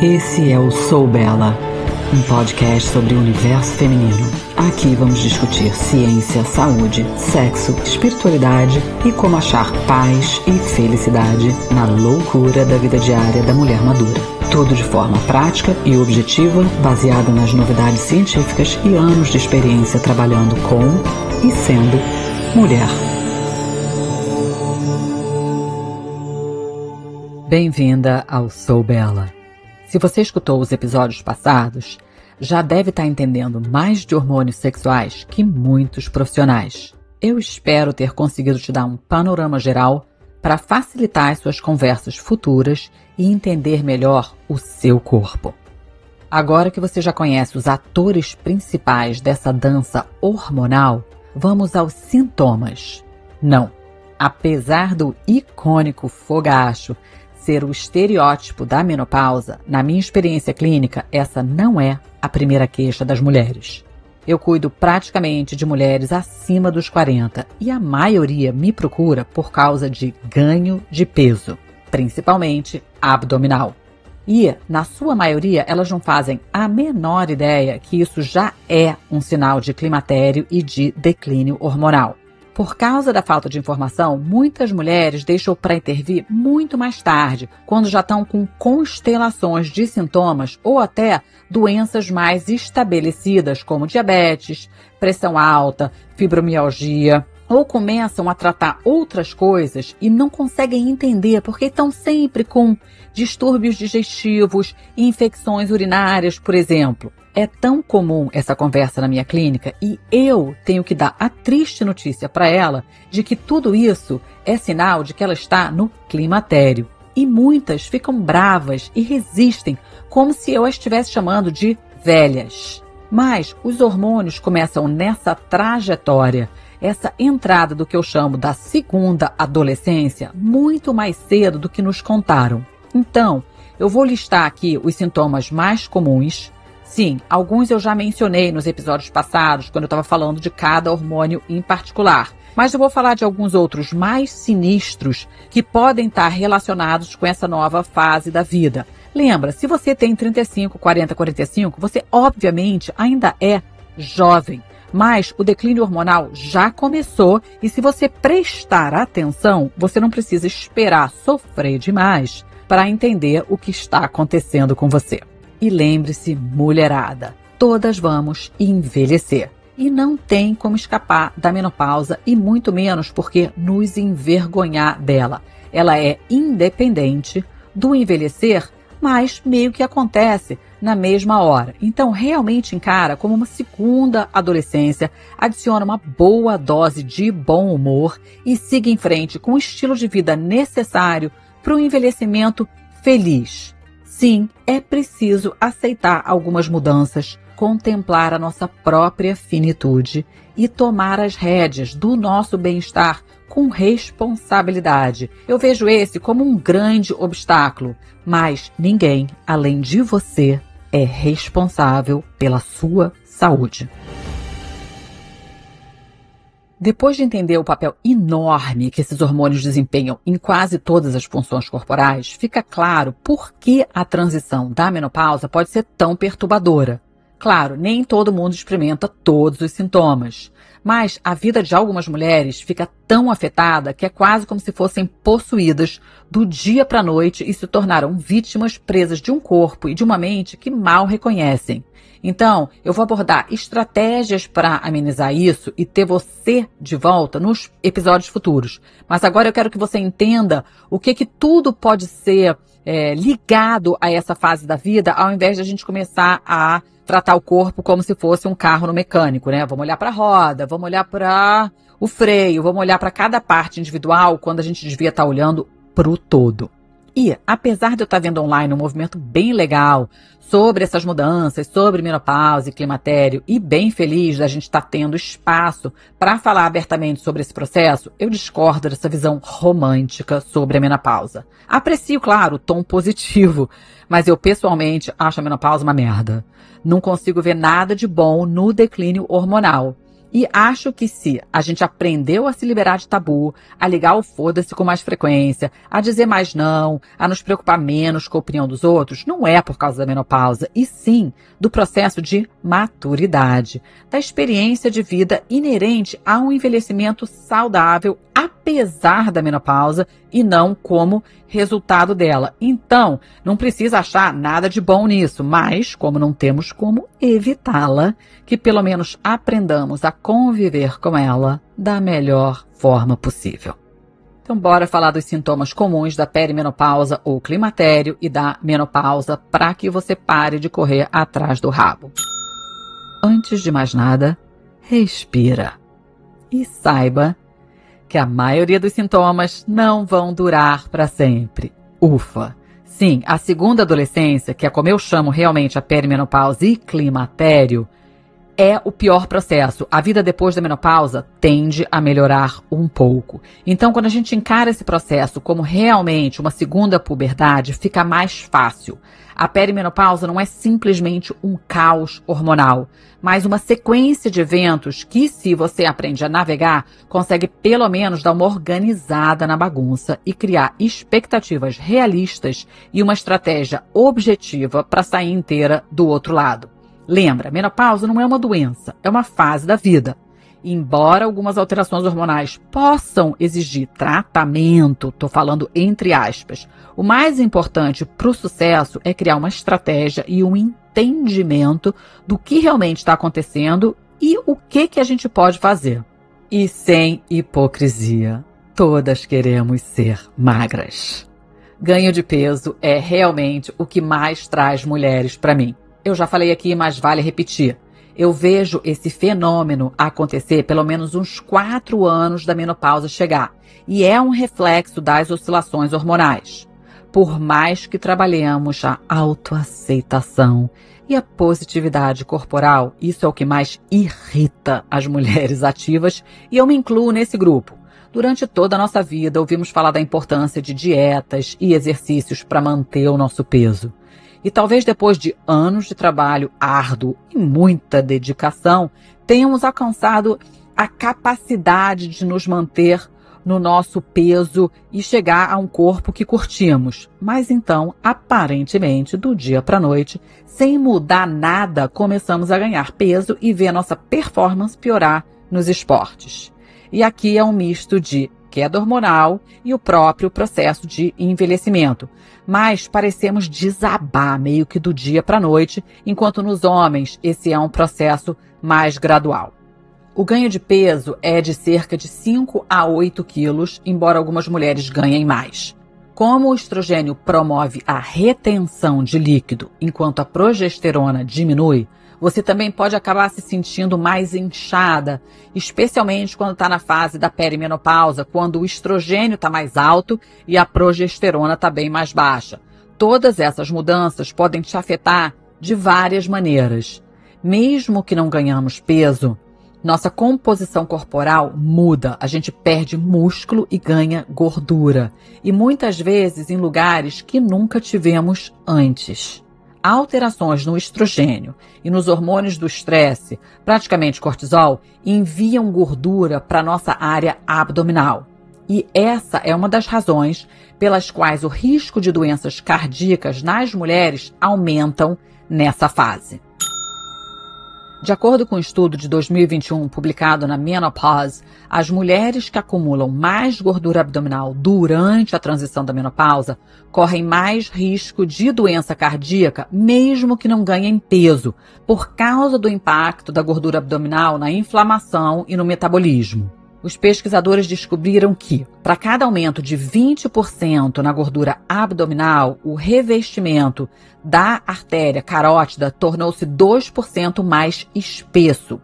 Esse é o Sou Bela, um podcast sobre o universo feminino. Aqui vamos discutir ciência, saúde, sexo, espiritualidade e como achar paz e felicidade na loucura da vida diária da mulher madura. Tudo de forma prática e objetiva, baseada nas novidades científicas e anos de experiência trabalhando com e sendo mulher. Bem-vinda ao Sou Bela. Se você escutou os episódios passados, já deve estar entendendo mais de hormônios sexuais que muitos profissionais. Eu espero ter conseguido te dar um panorama geral para facilitar as suas conversas futuras e entender melhor o seu corpo. Agora que você já conhece os atores principais dessa dança hormonal, vamos aos sintomas. Não, apesar do icônico fogacho ser o estereótipo da menopausa, na minha experiência clínica, essa não é a primeira queixa das mulheres. Eu cuido praticamente de mulheres acima dos 40 e a maioria me procura por causa de ganho de peso, principalmente abdominal. E, na sua maioria, elas não fazem a menor ideia que isso já é um sinal de climatério e de declínio hormonal. Por causa da falta de informação, muitas mulheres deixam para intervir muito mais tarde, quando já estão com constelações de sintomas ou até doenças mais estabelecidas, como diabetes, pressão alta, fibromialgia, ou começam a tratar outras coisas e não conseguem entender porque estão sempre com distúrbios digestivos e infecções urinárias, por exemplo. É tão comum essa conversa na minha clínica e eu tenho que dar a triste notícia para ela de que tudo isso é sinal de que ela está no climatério. E muitas ficam bravas e resistem, como se eu a estivesse chamando de velhas. Mas os hormônios começam nessa trajetória, essa entrada do que eu chamo da segunda adolescência, muito mais cedo do que nos contaram. Então, eu vou listar aqui os sintomas mais comuns. Sim, alguns eu já mencionei nos episódios passados, quando eu estava falando de cada hormônio em particular. Mas eu vou falar de alguns outros mais sinistros que podem estar relacionados com essa nova fase da vida. Lembra, se você tem 35, 40, 45, você obviamente ainda é jovem. Mas o declínio hormonal já começou e se você prestar atenção, você não precisa esperar sofrer demais para entender o que está acontecendo com você. E lembre-se, mulherada, todas vamos envelhecer. E não tem como escapar da menopausa e muito menos porque nos envergonhar dela. Ela é independente do envelhecer, mas meio que acontece na mesma hora. Então, realmente encara como uma segunda adolescência, adiciona uma boa dose de bom humor e siga em frente com o estilo de vida necessário para o envelhecimento feliz. Sim, é preciso aceitar algumas mudanças, contemplar a nossa própria finitude e tomar as rédeas do nosso bem-estar com responsabilidade. Eu vejo esse como um grande obstáculo, mas ninguém, além de você, é responsável pela sua saúde. Depois de entender o papel enorme que esses hormônios desempenham em quase todas as funções corporais, fica claro por que a transição da menopausa pode ser tão perturbadora. Claro, nem todo mundo experimenta todos os sintomas, mas a vida de algumas mulheres fica tão afetada que é quase como se fossem possuídas do dia para a noite e se tornaram vítimas presas de um corpo e de uma mente que mal reconhecem. Então, eu vou abordar estratégias para amenizar isso e ter você de volta nos episódios futuros. Mas agora eu quero que você entenda o que tudo pode ser ligado a essa fase da vida, ao invés de a gente começar a tratar o corpo como se fosse um carro no mecânico, né? Vamos olhar para a roda, vamos olhar para o freio, vamos olhar para cada parte individual quando a gente devia estar olhando para o todo. E, apesar de eu estar vendo online um movimento bem legal sobre essas mudanças, sobre menopausa e climatério, e bem feliz da gente estar tendo espaço para falar abertamente sobre esse processo, eu discordo dessa visão romântica sobre a menopausa. Aprecio, claro, o tom positivo, mas eu pessoalmente acho a menopausa uma merda. Não consigo ver nada de bom no declínio hormonal. E acho que se a gente aprendeu a se liberar de tabu, a ligar o foda-se com mais frequência, a dizer mais não, a nos preocupar menos com a opinião dos outros, não é por causa da menopausa, e sim do processo de maturidade, da experiência de vida inerente a um envelhecimento saudável, apesar da menopausa e não como resultado dela. Então, não precisa achar nada de bom nisso, mas como não temos como evitá-la, que pelo menos aprendamos a conviver com ela da melhor forma possível. Então, bora falar dos sintomas comuns da perimenopausa ou climatério e da menopausa para que você pare de correr atrás do rabo. Antes de mais nada, respira e saiba que a maioria dos sintomas não vão durar para sempre. Ufa! Sim, a segunda adolescência, que é como eu chamo realmente a perimenopausa e climatério, é o pior processo. A vida depois da menopausa tende a melhorar um pouco. Então, quando a gente encara esse processo como realmente uma segunda puberdade, fica mais fácil. A perimenopausa não é simplesmente um caos hormonal, mas uma sequência de eventos que, se você aprende a navegar, consegue pelo menos dar uma organizada na bagunça e criar expectativas realistas e uma estratégia objetiva para sair inteira do outro lado. Lembra, menopausa não é uma doença, é uma fase da vida. Embora algumas alterações hormonais possam exigir tratamento, estou falando entre aspas, o mais importante para o sucesso é criar uma estratégia e um entendimento do que realmente está acontecendo e o que a gente pode fazer. E sem hipocrisia, todas queremos ser magras. Ganho de peso é realmente o que mais traz mulheres para mim. Eu já falei aqui, mas vale repetir. Eu vejo esse fenômeno acontecer pelo menos uns 4 anos da menopausa chegar. E é um reflexo das oscilações hormonais. Por mais que trabalhemos a autoaceitação e a positividade corporal, isso é o que mais irrita as mulheres ativas e eu me incluo nesse grupo. Durante toda a nossa vida, ouvimos falar da importância de dietas e exercícios para manter o nosso peso. E talvez depois de anos de trabalho árduo e muita dedicação, tenhamos alcançado a capacidade de nos manter no nosso peso e chegar a um corpo que curtimos. Mas então, aparentemente, do dia para a noite, sem mudar nada, começamos a ganhar peso e ver a nossa performance piorar nos esportes. E aqui é um misto de queda hormonal e o próprio processo de envelhecimento. Mas parecemos desabar meio que do dia para a noite, enquanto nos homens esse é um processo mais gradual. O ganho de peso é de cerca de 5 a 8 quilos, embora algumas mulheres ganhem mais. Como o estrogênio promove a retenção de líquido, enquanto a progesterona diminui, você também pode acabar se sentindo mais inchada, especialmente quando está na fase da perimenopausa, quando o estrogênio está mais alto e a progesterona está bem mais baixa. Todas essas mudanças podem te afetar de várias maneiras. Mesmo que não ganhamos peso, nossa composição corporal muda, a gente perde músculo e ganha gordura. E muitas vezes em lugares que nunca tivemos antes. Alterações no estrogênio e nos hormônios do estresse, praticamente cortisol, enviam gordura para nossa área abdominal. E essa é uma das razões pelas quais o risco de doenças cardíacas nas mulheres aumentam nessa fase. De acordo com um estudo de 2021 publicado na Menopause, as mulheres que acumulam mais gordura abdominal durante a transição da menopausa correm mais risco de doença cardíaca, mesmo que não ganhem peso, por causa do impacto da gordura abdominal na inflamação e no metabolismo. Os pesquisadores descobriram que, para cada aumento de 20% na gordura abdominal, o revestimento da artéria carótida tornou-se 2% mais espesso.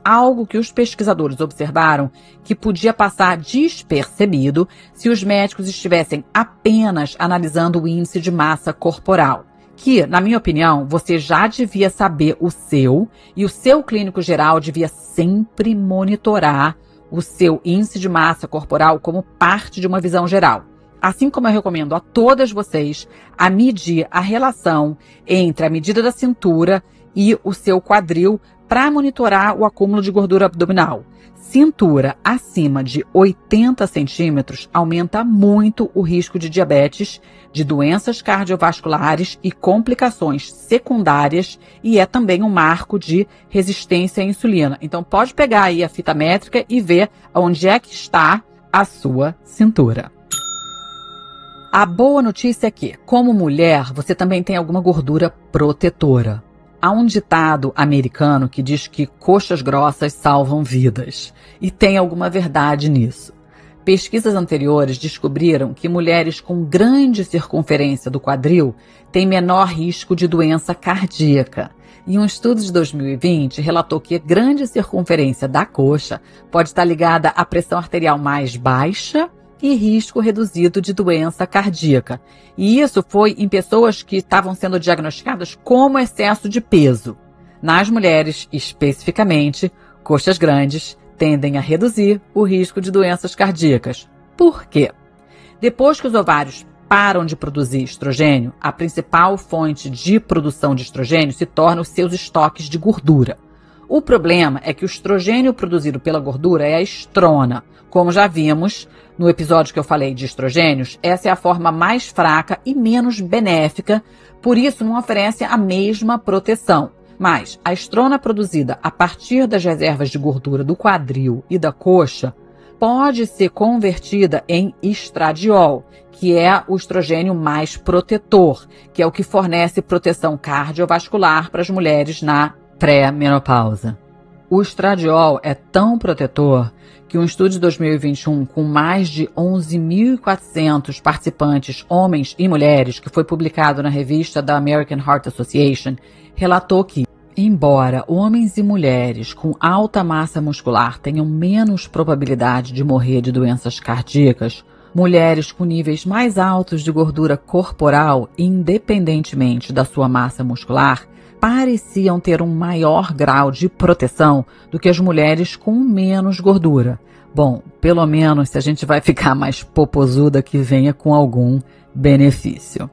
Algo que os pesquisadores observaram que podia passar despercebido se os médicos estivessem apenas analisando o índice de massa corporal. Que, na minha opinião, você já devia saber o seu e o seu clínico geral devia sempre monitorar o seu índice de massa corporal como parte de uma visão geral. Assim como eu recomendo a todas vocês a medir a relação entre a medida da cintura e o seu quadril para monitorar o acúmulo de gordura abdominal. Cintura acima de 80 centímetros aumenta muito o risco de diabetes, de doenças cardiovasculares e complicações secundárias, e é também um marco de resistência à insulina. Então pode pegar aí a fita métrica e ver onde é que está a sua cintura. A boa notícia é que, como mulher, você também tem alguma gordura protetora. Há um ditado americano que diz que coxas grossas salvam vidas. E tem alguma verdade nisso. Pesquisas anteriores descobriram que mulheres com grande circunferência do quadril têm menor risco de doença cardíaca. E um estudo de 2020 relatou que a grande circunferência da coxa pode estar ligada à pressão arterial mais baixa e risco reduzido de doença cardíaca. E isso foi em pessoas que estavam sendo diagnosticadas como excesso de peso. Nas mulheres, especificamente, coxas grandes tendem a reduzir o risco de doenças cardíacas. Por quê? Depois que os ovários param de produzir estrogênio, a principal fonte de produção de estrogênio se torna os seus estoques de gordura. O problema é que o estrogênio produzido pela gordura é a estrona. Como já vimos no episódio que eu falei de estrogênios, essa é a forma mais fraca e menos benéfica, por isso não oferece a mesma proteção. Mas a estrona produzida a partir das reservas de gordura do quadril e da coxa pode ser convertida em estradiol, que é o estrogênio mais protetor, que é o que fornece proteção cardiovascular para as mulheres na pré-menopausa. O estradiol é tão protetor que um estudo de 2021 com mais de 11.400 participantes, homens e mulheres, que foi publicado na revista da American Heart Association, relatou que, embora homens e mulheres com alta massa muscular tenham menos probabilidade de morrer de doenças cardíacas, mulheres com níveis mais altos de gordura corporal, independentemente da sua massa muscular, pareciam ter um maior grau de proteção do que as mulheres com menos gordura. Bom, pelo menos se a gente vai ficar mais popozuda, que venha com algum benefício.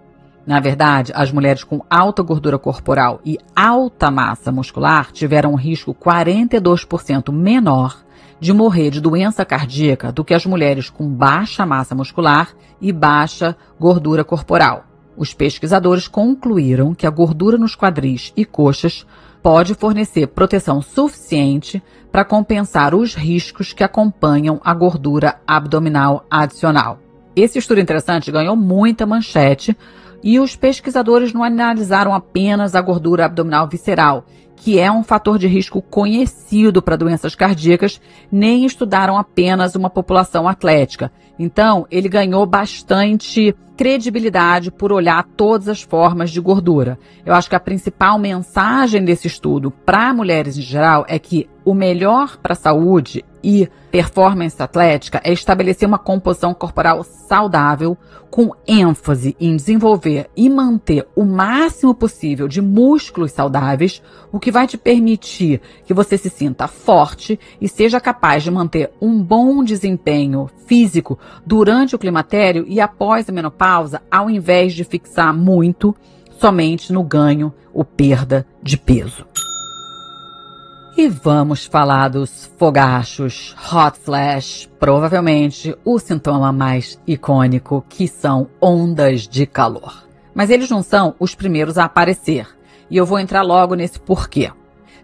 Na verdade, as mulheres com alta gordura corporal e alta massa muscular tiveram um risco 42% menor de morrer de doença cardíaca do que as mulheres com baixa massa muscular e baixa gordura corporal. Os pesquisadores concluíram que a gordura nos quadris e coxas pode fornecer proteção suficiente para compensar os riscos que acompanham a gordura abdominal adicional. Esse estudo interessante ganhou muita manchete e os pesquisadores não analisaram apenas a gordura abdominal visceral, que é um fator de risco conhecido para doenças cardíacas, nem estudaram apenas uma população atlética. Então, ele ganhou bastante credibilidade por olhar todas as formas de gordura. Eu acho que a principal mensagem desse estudo para mulheres em geral é que o melhor para a saúde e performance atlética é estabelecer uma composição corporal saudável, com ênfase em desenvolver e manter o máximo possível de músculos saudáveis, o que vai te permitir que você se sinta forte e seja capaz de manter um bom desempenho físico durante o climatério e após a menopausa, ao invés de fixar muito somente no ganho ou perda de peso. E vamos falar dos fogachos, hot flash, provavelmente o sintoma mais icônico, que são ondas de calor. Mas eles não são os primeiros a aparecer, e eu vou entrar logo nesse porquê.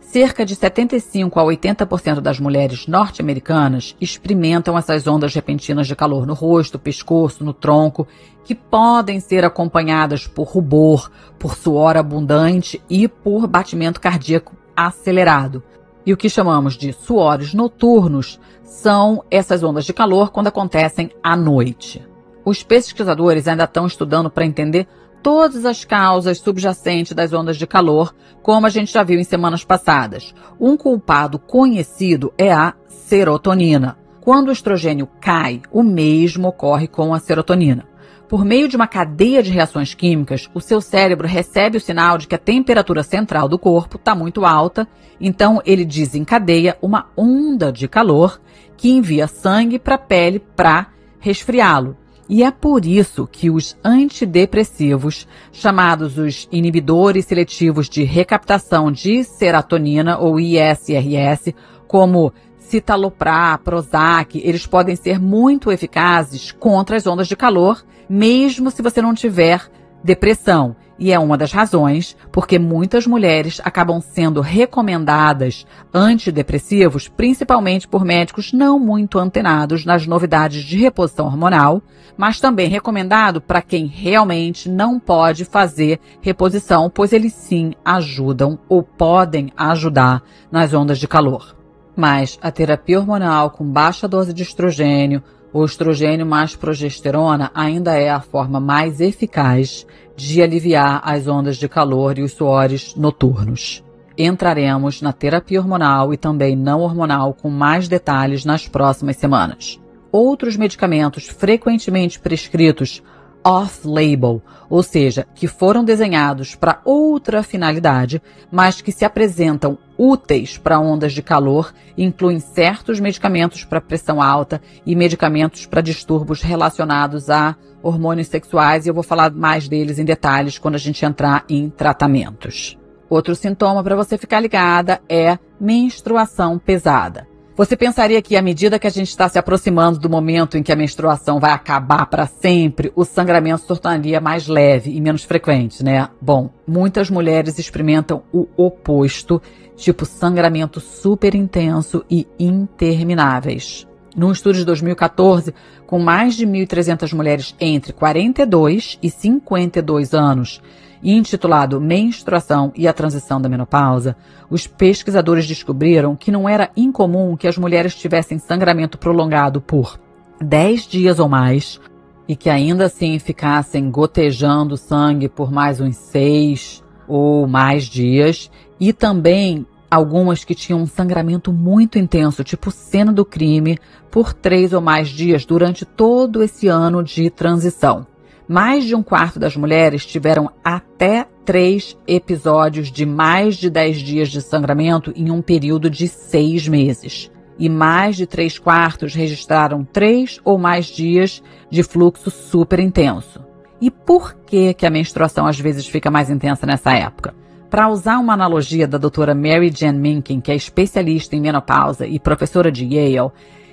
Cerca de 75% a 80% das mulheres norte-americanas experimentam essas ondas repentinas de calor no rosto, pescoço, no tronco, que podem ser acompanhadas por rubor, por suor abundante e por batimento cardíaco acelerado. E o que chamamos de suores noturnos são essas ondas de calor quando acontecem à noite. Os pesquisadores ainda estão estudando para entender todas as causas subjacentes das ondas de calor, como a gente já viu em semanas passadas. Um culpado conhecido é a serotonina. Quando o estrogênio cai, o mesmo ocorre com a serotonina. Por meio de uma cadeia de reações químicas, o seu cérebro recebe o sinal de que a temperatura central do corpo está muito alta, então ele desencadeia uma onda de calor que envia sangue para a pele para resfriá-lo. E é por isso que os antidepressivos, chamados os inibidores seletivos de recaptação de serotonina, ou ISRS, como citalopram, Prozac, eles podem ser muito eficazes contra as ondas de calor, mesmo se você não tiver depressão. E é uma das razões porque muitas mulheres acabam sendo recomendadas antidepressivos, principalmente por médicos não muito antenados nas novidades de reposição hormonal, mas também recomendado para quem realmente não pode fazer reposição, pois eles sim ajudam ou podem ajudar nas ondas de calor. Mas a terapia hormonal com baixa dose de estrogênio, ou estrogênio mais progesterona, ainda é a forma mais eficaz de aliviar as ondas de calor e os suores noturnos. Entraremos na terapia hormonal e também não hormonal com mais detalhes nas próximas semanas. Outros medicamentos frequentemente prescritos off-label, ou seja, que foram desenhados para outra finalidade, mas que se apresentam úteis para ondas de calor, incluem certos medicamentos para pressão alta e medicamentos para distúrbios relacionados a hormônios sexuais, e eu vou falar mais deles em detalhes quando a gente entrar em tratamentos. Outro sintoma para você ficar ligada é menstruação pesada. Você pensaria que à medida que a gente está se aproximando do momento em que a menstruação vai acabar para sempre, o sangramento se tornaria mais leve e menos frequente, né? Bom, muitas mulheres experimentam o oposto, tipo sangramento super intenso e intermináveis. Num estudo de 2014, com mais de 1.300 mulheres entre 42 e 52 anos, intitulado Menstruação e a Transição da Menopausa, os pesquisadores descobriram que não era incomum que as mulheres tivessem sangramento prolongado por 10 dias ou mais e que ainda assim ficassem gotejando sangue por mais uns 6 ou mais dias, e também algumas que tinham um sangramento muito intenso, tipo cena do crime, por 3 ou mais dias durante todo esse ano de transição. Mais de um quarto das mulheres tiveram até 3 episódios de mais de 10 dias de sangramento em um período de 6 meses. E mais de 3/4 registraram 3 ou mais dias de fluxo super intenso. E por que a menstruação às vezes fica mais intensa nessa época? Para usar uma analogia da doutora Mary Jane Minkin, que é especialista em menopausa e professora de Yale,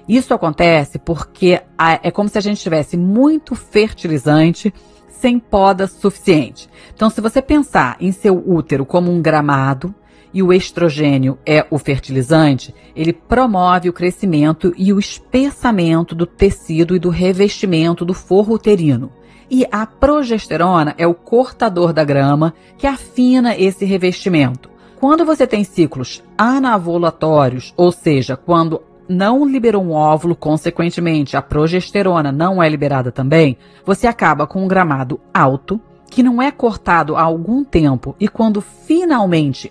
isso acontece porque é como se a gente tivesse muito fertilizante sem poda suficiente. Então, se você pensar em seu útero como um gramado e o estrogênio é o fertilizante, ele promove o crescimento e o espessamento do tecido e do revestimento do forro uterino. E a progesterona é o cortador da grama que afina esse revestimento. Quando você tem ciclos anovulatórios, ou seja, quando não liberou um óvulo, consequentemente a progesterona não é liberada também, você acaba com um gramado alto, que não é cortado há algum tempo, e quando finalmente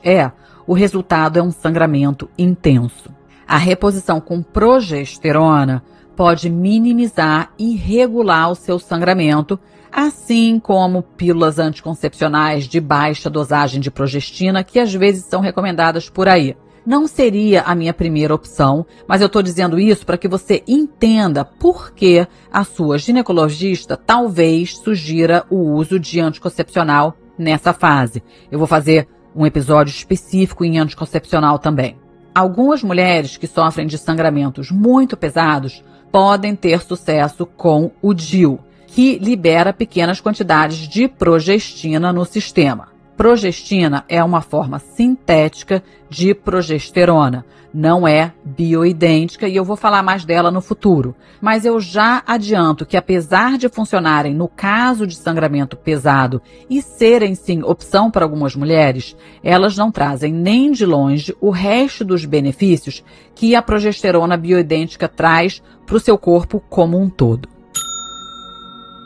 o resultado é um sangramento intenso. A reposição com progesterona pode minimizar e regular o seu sangramento, assim como pílulas anticoncepcionais de baixa dosagem de progestina, que às vezes são recomendadas por aí. Não seria a minha primeira opção, mas eu estou dizendo isso para que você entenda por que a sua ginecologista talvez sugira o uso de anticoncepcional nessa fase. Eu vou fazer um episódio específico em anticoncepcional também. Algumas mulheres que sofrem de sangramentos muito pesados podem ter sucesso com o DIU, que libera pequenas quantidades de progestina no sistema. Progestina é uma forma sintética de progesterona, não é bioidêntica, e eu vou falar mais dela no futuro. Mas eu já adianto que, apesar de funcionarem no caso de sangramento pesado e serem sim opção para algumas mulheres, elas não trazem nem de longe o resto dos benefícios que a progesterona bioidêntica traz para o seu corpo como um todo.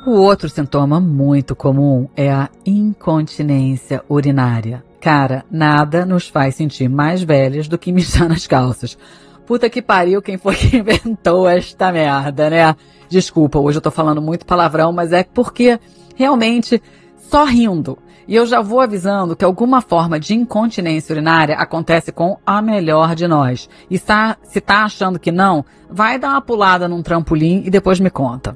O outro sintoma muito comum é a incontinência urinária. Cara, nada nos faz sentir mais velhas do que mijar nas calças. Puta que pariu, quem foi que inventou esta merda, né? Desculpa, hoje eu tô falando muito palavrão, mas é porque realmente só rindo. E eu já vou avisando que alguma forma de incontinência urinária acontece com a melhor de nós. E se tá achando que não, vai dar uma pulada num trampolim e depois me conta.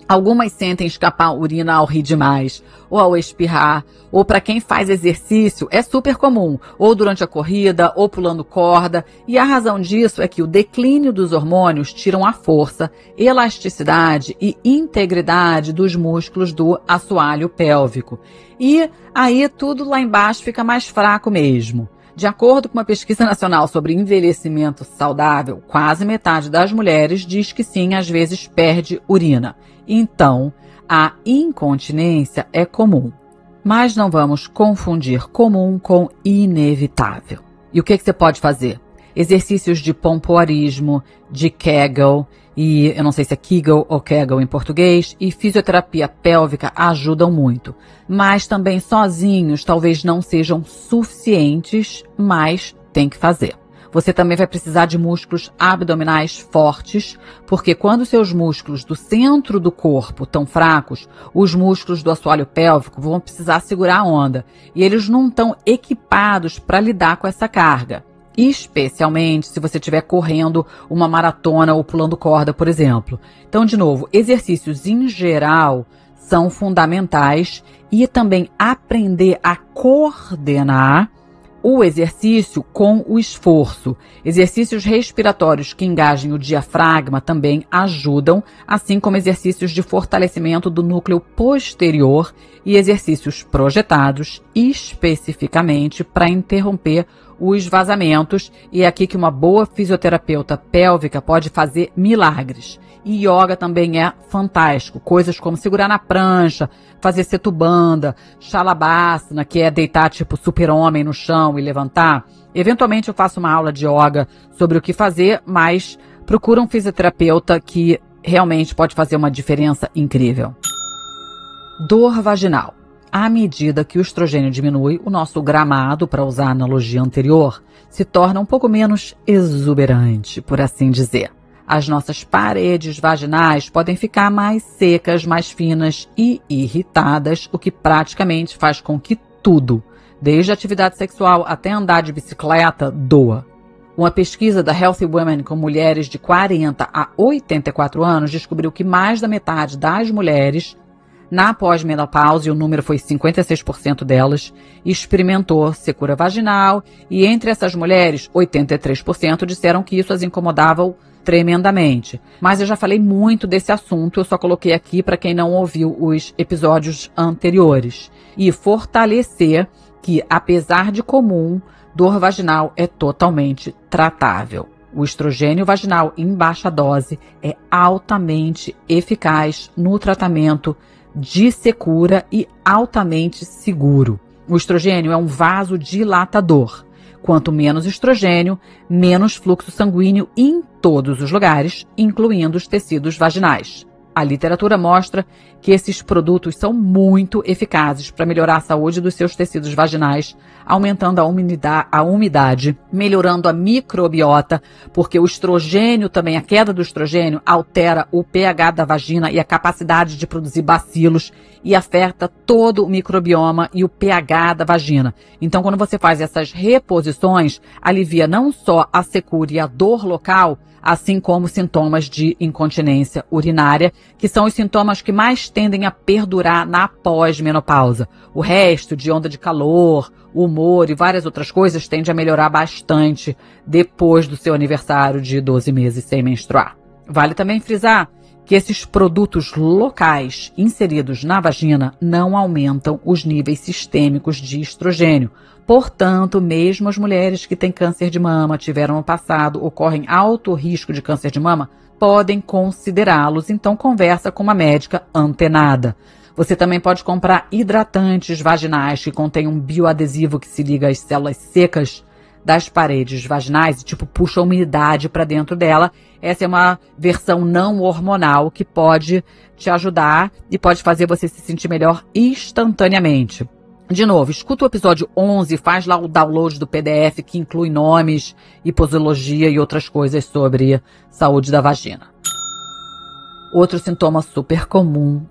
Algumas sentem escapar urina ao rir demais, ou ao espirrar, ou para quem faz exercício é super comum, ou durante a corrida, ou pulando corda, e a razão disso é que o declínio dos hormônios tiram a força, elasticidade e integridade dos músculos do assoalho pélvico. E aí tudo lá embaixo fica mais fraco mesmo. De acordo com uma pesquisa nacional sobre envelhecimento saudável, quase metade das mulheres diz que sim, às vezes perde urina. Então, a incontinência é comum. Mas não vamos confundir comum com inevitável. E o que você pode fazer? Exercícios de pompoarismo, de Kegel, e eu não sei se é Kegel ou Kegel em português, e fisioterapia pélvica ajudam muito. Mas também sozinhos talvez não sejam suficientes, mas tem que fazer. Você também vai precisar de músculos abdominais fortes, porque quando seus músculos do centro do corpo estão fracos, os músculos do assoalho pélvico vão precisar segurar a onda. E eles não estão equipados para lidar com essa carga. Especialmente se você estiver correndo uma maratona ou pulando corda, por exemplo. Então, de novo, exercícios em geral são fundamentais e também aprender a coordenar o exercício com o esforço. Exercícios respiratórios que engajem o diafragma também ajudam, assim como exercícios de fortalecimento do núcleo posterior e exercícios projetados especificamente para interromper os vazamentos. E é aqui que uma boa fisioterapeuta pélvica pode fazer milagres. E yoga também é fantástico. Coisas como segurar na prancha, fazer setubanda, shalabhasana, que é deitar tipo super-homem no chão e levantar. Eventualmente eu faço uma aula de yoga sobre o que fazer, mas procura um fisioterapeuta que realmente pode fazer uma diferença incrível. Dor vaginal. À medida que o estrogênio diminui, o nosso gramado, para usar a analogia anterior, se torna um pouco menos exuberante, por assim dizer. As nossas paredes vaginais podem ficar mais secas, mais finas e irritadas, o que praticamente faz com que tudo, desde a atividade sexual até andar de bicicleta, doa. Uma pesquisa da Healthy Women com mulheres de 40 a 84 anos descobriu que mais da metade das mulheres na pós-menopausa, e o número foi 56% delas, experimentou secura vaginal, e entre essas mulheres, 83% disseram que isso as incomodava tremendamente. Mas eu já falei muito desse assunto, eu só coloquei aqui para quem não ouviu os episódios anteriores. E fortalecer que, apesar de comum, dor vaginal é totalmente tratável. O estrogênio vaginal em baixa dose é altamente eficaz no tratamento de secura e altamente seguro. O estrogênio é um vasodilatador. Quanto menos estrogênio, menos fluxo sanguíneo em todos os lugares, incluindo os tecidos vaginais. A literatura mostra que esses produtos são muito eficazes para melhorar a saúde dos seus tecidos vaginais, aumentando a umidade, melhorando a microbiota, porque o estrogênio também, a queda do estrogênio, altera o pH da vagina e a capacidade de produzir bacilos e afeta todo o microbioma e o pH da vagina. Então, quando você faz essas reposições, alivia não só a secura e a dor local, assim como sintomas de incontinência urinária, que são os sintomas que mais tendem a perdurar na pós-menopausa. O resto de onda de calor, humor e várias outras coisas tende a melhorar bastante depois do seu aniversário de 12 meses sem menstruar. Vale também frisar que esses produtos locais inseridos na vagina não aumentam os níveis sistêmicos de estrogênio. Portanto, mesmo as mulheres que têm câncer de mama, tiveram no passado ou correm alto risco de câncer de mama, podem considerá-los. Então, conversa com uma médica antenada. Você também pode comprar hidratantes vaginais que contêm um bioadesivo que se liga às células secas das paredes vaginais e, puxa a umidade para dentro dela. Essa é uma versão não hormonal que pode te ajudar e pode fazer você se sentir melhor instantaneamente. De novo, escuta o episódio 11, faz lá o download do PDF que inclui nomes e posologia e outras coisas sobre saúde da vagina. Outro sintoma super comum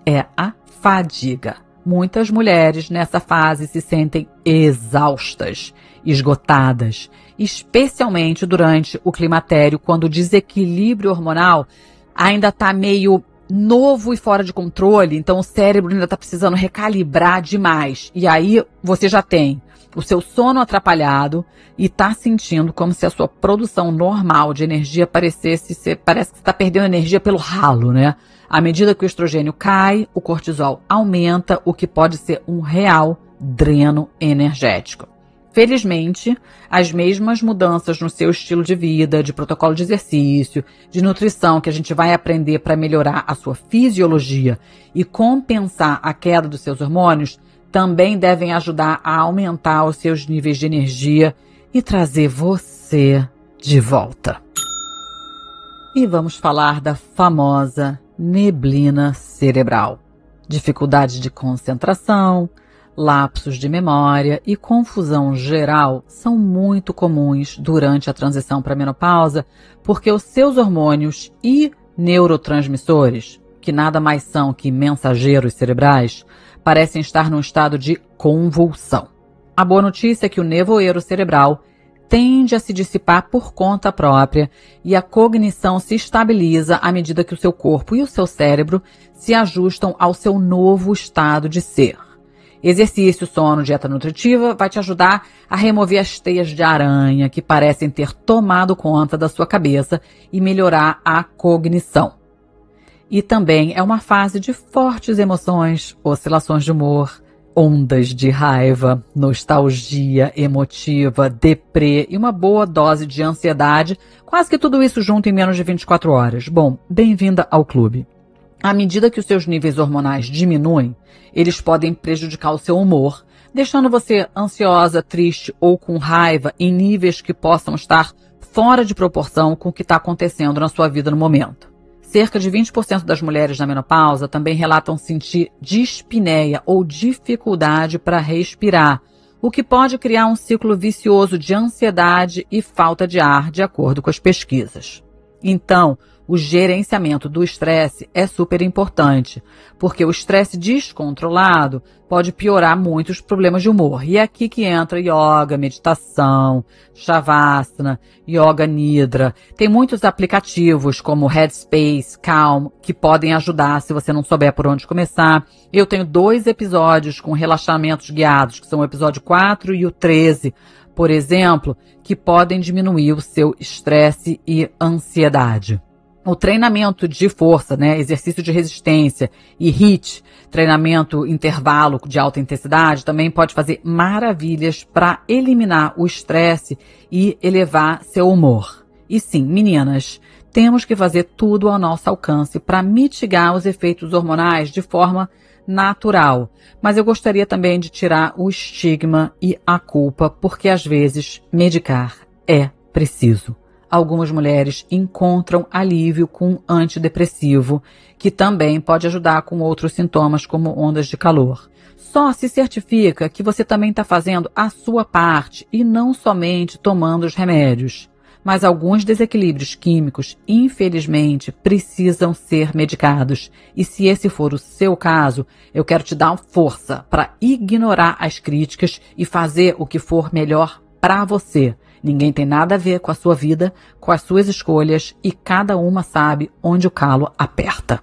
é a fadiga. Muitas mulheres nessa fase se sentem exaustas, esgotadas, especialmente durante o climatério, quando o desequilíbrio hormonal ainda está meio novo e fora de controle, então o cérebro ainda está precisando recalibrar demais. E aí você já tem o seu sono atrapalhado e está sentindo como se a sua produção normal de energia parece que você está perdendo energia pelo ralo, né? À medida que o estrogênio cai, o cortisol aumenta, o que pode ser um real dreno energético. Felizmente, as mesmas mudanças no seu estilo de vida, de protocolo de exercício, de nutrição que a gente vai aprender para melhorar a sua fisiologia e compensar a queda dos seus hormônios, também devem ajudar a aumentar os seus níveis de energia e trazer você de volta. E vamos falar da famosa neblina cerebral. Dificuldade de concentração, lapsos de memória e confusão geral são muito comuns durante a transição para a menopausa, porque os seus hormônios e neurotransmissores, que nada mais são que mensageiros cerebrais, parecem estar num estado de convulsão. A boa notícia é que o nevoeiro cerebral tende a se dissipar por conta própria e a cognição se estabiliza à medida que o seu corpo e o seu cérebro se ajustam ao seu novo estado de ser. Exercício, sono, dieta nutritiva vai te ajudar a remover as teias de aranha que parecem ter tomado conta da sua cabeça e melhorar a cognição. E também é uma fase de fortes emoções, oscilações de humor, ondas de raiva, nostalgia emotiva, deprê e uma boa dose de ansiedade, quase que tudo isso junto em menos de 24 horas. Bom, bem-vinda ao clube. À medida que os seus níveis hormonais diminuem, eles podem prejudicar o seu humor, deixando você ansiosa, triste ou com raiva em níveis que possam estar fora de proporção com o que está acontecendo na sua vida no momento. Cerca de 20% das mulheres na menopausa também relatam sentir dispneia ou dificuldade para respirar, o que pode criar um ciclo vicioso de ansiedade e falta de ar, de acordo com as pesquisas. Então, o gerenciamento do estresse é super importante, porque o estresse descontrolado pode piorar muito os problemas de humor. E é aqui que entra yoga, meditação, shavasana, yoga nidra. Tem muitos aplicativos como Headspace, Calm, que podem ajudar se você não souber por onde começar. Eu tenho 2 episódios com relaxamentos guiados, que são o episódio 4 e o 13, por exemplo, que podem diminuir o seu estresse e ansiedade. O treinamento de força, exercício de resistência e HIIT, treinamento intervalo de alta intensidade, também pode fazer maravilhas para eliminar o estresse e elevar seu humor. E sim, meninas, temos que fazer tudo ao nosso alcance para mitigar os efeitos hormonais de forma natural. Mas eu gostaria também de tirar o estigma e a culpa, porque às vezes medicar é preciso. Algumas mulheres encontram alívio com antidepressivo, que também pode ajudar com outros sintomas, como ondas de calor. Só se certifica que você também está fazendo a sua parte e não somente tomando os remédios. Mas alguns desequilíbrios químicos, infelizmente, precisam ser medicados. E se esse for o seu caso, eu quero te dar força para ignorar as críticas e fazer o que for melhor para você. Ninguém tem nada a ver com a sua vida, com as suas escolhas e cada uma sabe onde o calo aperta.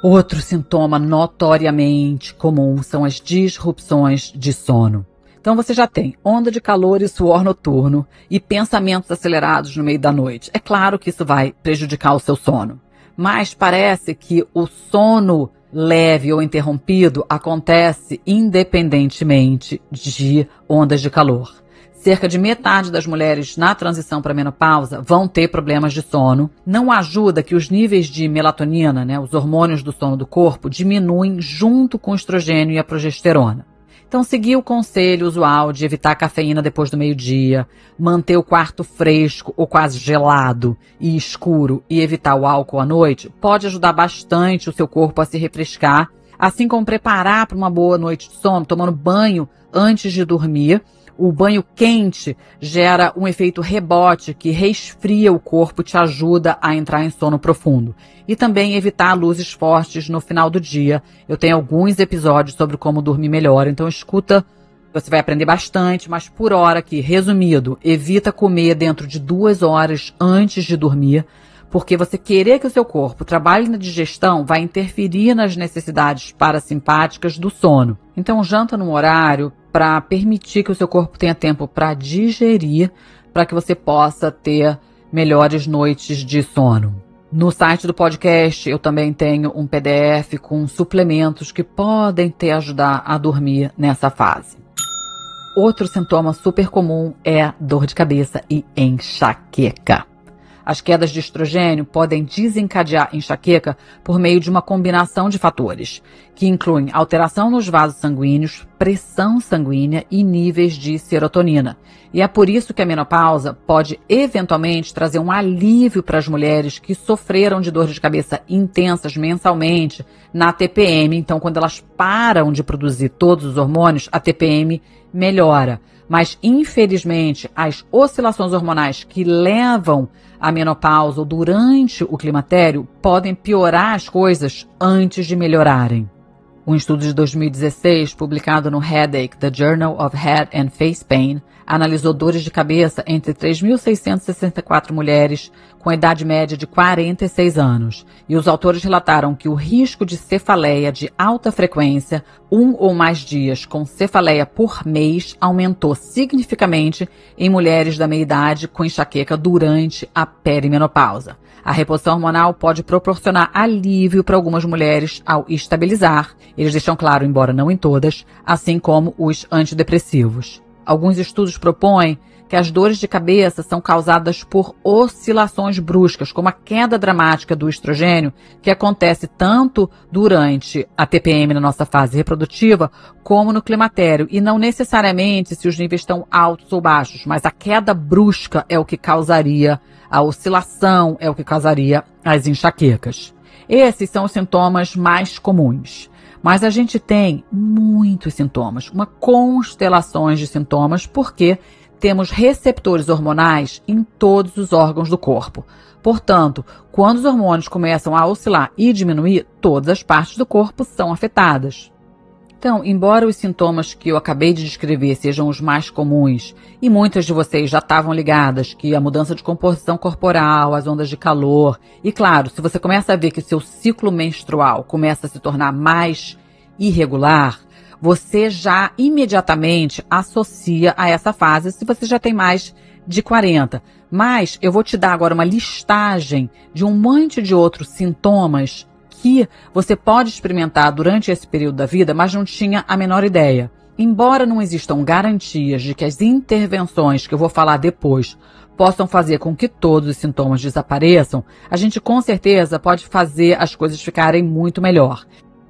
Outro sintoma notoriamente comum são as disrupções de sono. Então você já tem onda de calor e suor noturno e pensamentos acelerados no meio da noite. É claro que isso vai prejudicar o seu sono, mas parece que o sono leve ou interrompido acontece independentemente de ondas de calor. Cerca de metade das mulheres na transição para a menopausa vão ter problemas de sono. Não ajuda que os níveis de melatonina, os hormônios do sono do corpo, diminuem junto com o estrogênio e a progesterona. Então, seguir o conselho usual de evitar cafeína depois do meio-dia, manter o quarto fresco ou quase gelado e escuro e evitar o álcool à noite pode ajudar bastante o seu corpo a se refrescar, assim como preparar para uma boa noite de sono, tomando banho antes de dormir. O banho quente gera um efeito rebote que resfria o corpo e te ajuda a entrar em sono profundo. E também evitar luzes fortes no final do dia. Eu tenho alguns episódios sobre como dormir melhor, então escuta, você vai aprender bastante, mas por hora aqui, resumido, evita comer dentro de 2 horas antes de dormir, Porque você querer que o seu corpo trabalhe na digestão vai interferir nas necessidades parasimpáticas do sono. Então, janta num horário para permitir que o seu corpo tenha tempo para digerir, para que você possa ter melhores noites de sono. No site do podcast eu também tenho um PDF com suplementos que podem te ajudar a dormir nessa fase. Outro sintoma super comum é dor de cabeça e enxaqueca. As quedas de estrogênio podem desencadear enxaqueca por meio de uma combinação de fatores, que incluem alteração nos vasos sanguíneos, pressão sanguínea e níveis de serotonina. E é por isso que a menopausa pode eventualmente trazer um alívio para as mulheres que sofreram de dor de cabeça intensas mensalmente na TPM. Então, quando elas param de produzir todos os hormônios, a TPM melhora. Mas, infelizmente, as oscilações hormonais que levam à menopausa ou durante o climatério podem piorar as coisas antes de melhorarem. Um estudo de 2016, publicado no Headache, The Journal of Head and Face Pain, analisou dores de cabeça entre 3.664 mulheres com a idade média de 46 anos. E os autores relataram que o risco de cefaleia de alta frequência, 1 ou mais dias com cefaleia por mês, aumentou significativamente em mulheres da meia-idade com enxaqueca durante a perimenopausa. A reposição hormonal pode proporcionar alívio para algumas mulheres ao estabilizar. Eles deixam claro, embora não em todas, assim como os antidepressivos. Alguns estudos propõem que as dores de cabeça são causadas por oscilações bruscas, como a queda dramática do estrogênio, que acontece tanto durante a TPM na nossa fase reprodutiva, como no climatério, e não necessariamente se os níveis estão altos ou baixos, mas a queda brusca é o que causaria, a oscilação é o que causaria as enxaquecas. Esses são os sintomas mais comuns. Mas a gente tem muitos sintomas, uma constelação de sintomas, porque temos receptores hormonais em todos os órgãos do corpo. Portanto, quando os hormônios começam a oscilar e diminuir, todas as partes do corpo são afetadas. Então, embora os sintomas que eu acabei de descrever sejam os mais comuns, e muitas de vocês já estavam ligadas, que a mudança de composição corporal, as ondas de calor, e claro, se você começa a ver que o seu ciclo menstrual começa a se tornar mais irregular, você já imediatamente associa a essa fase se você já tem mais de 40. Mas eu vou te dar agora uma listagem de um monte de outros sintomas que você pode experimentar durante esse período da vida, mas não tinha a menor ideia. Embora não existam garantias de que as intervenções que eu vou falar depois possam fazer com que todos os sintomas desapareçam, a gente com certeza pode fazer as coisas ficarem muito melhor.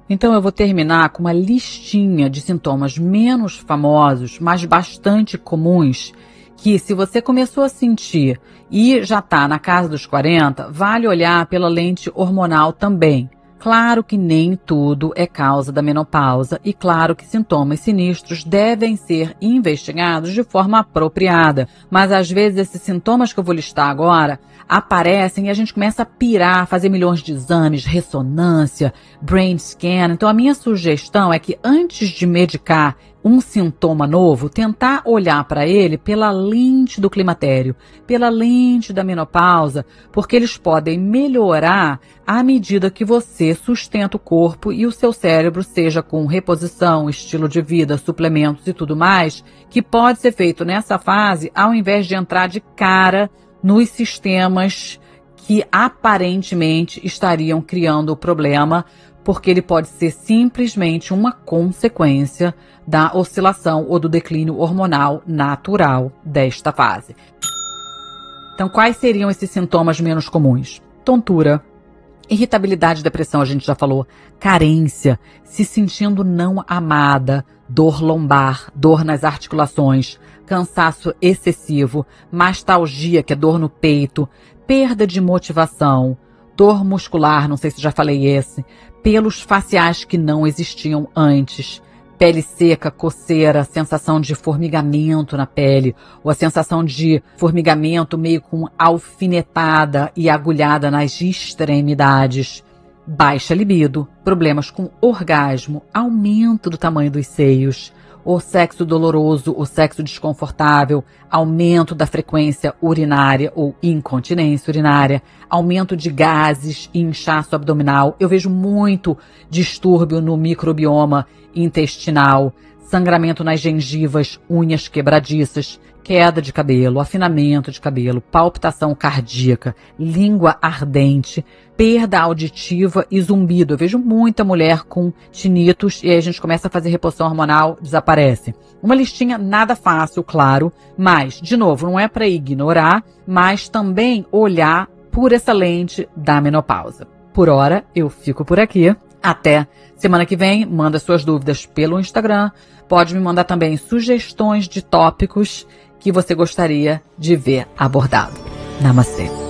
Então eu vou terminar com uma listinha de sintomas menos famosos, mas bastante comuns, que se você começou a sentir e já está na casa dos 40, vale olhar pela lente hormonal também. Claro que nem tudo é causa da menopausa e claro que sintomas sinistros devem ser investigados de forma apropriada, mas às vezes esses sintomas que eu vou listar agora aparecem e a gente começa a pirar, fazer milhões de exames, ressonância, brain scan. Então a minha sugestão é que antes de medicar um sintoma novo, tentar olhar para ele pela lente do climatério, pela lente da menopausa, porque eles podem melhorar à medida que você sustenta o corpo e o seu cérebro, seja com reposição, estilo de vida, suplementos e tudo mais, que pode ser feito nessa fase ao invés de entrar de cara nos sistemas que aparentemente estariam criando o problema, porque ele pode ser simplesmente uma consequência da oscilação ou do declínio hormonal natural desta fase. Então, quais seriam esses sintomas menos comuns? Tontura, irritabilidade, depressão, a gente já falou, carência, se sentindo não amada, dor lombar, dor nas articulações, cansaço excessivo, mastalgia, que é dor no peito, perda de motivação, dor muscular, não sei se já falei esse, pelos faciais que não existiam antes, pele seca, coceira, sensação de formigamento na pele, ou a sensação de formigamento meio com alfinetada e agulhada nas extremidades, baixa libido, problemas com orgasmo, aumento do tamanho dos seios, o sexo doloroso, o sexo desconfortável, aumento da frequência urinária ou incontinência urinária, aumento de gases e inchaço abdominal. Eu vejo muito distúrbio no microbioma intestinal, sangramento nas gengivas, unhas quebradiças, queda de cabelo, afinamento de cabelo, palpitação cardíaca, língua ardente, perda auditiva e zumbido. Eu vejo muita mulher com tinnitus e aí a gente começa a fazer reposição hormonal, desaparece. Uma listinha nada fácil, claro, mas, de novo, não é para ignorar, mas também olhar por essa lente da menopausa. Por hora, eu fico por aqui. Até semana que vem, manda suas dúvidas pelo Instagram. Pode me mandar também sugestões de tópicos que você gostaria de ver abordado. Namastê!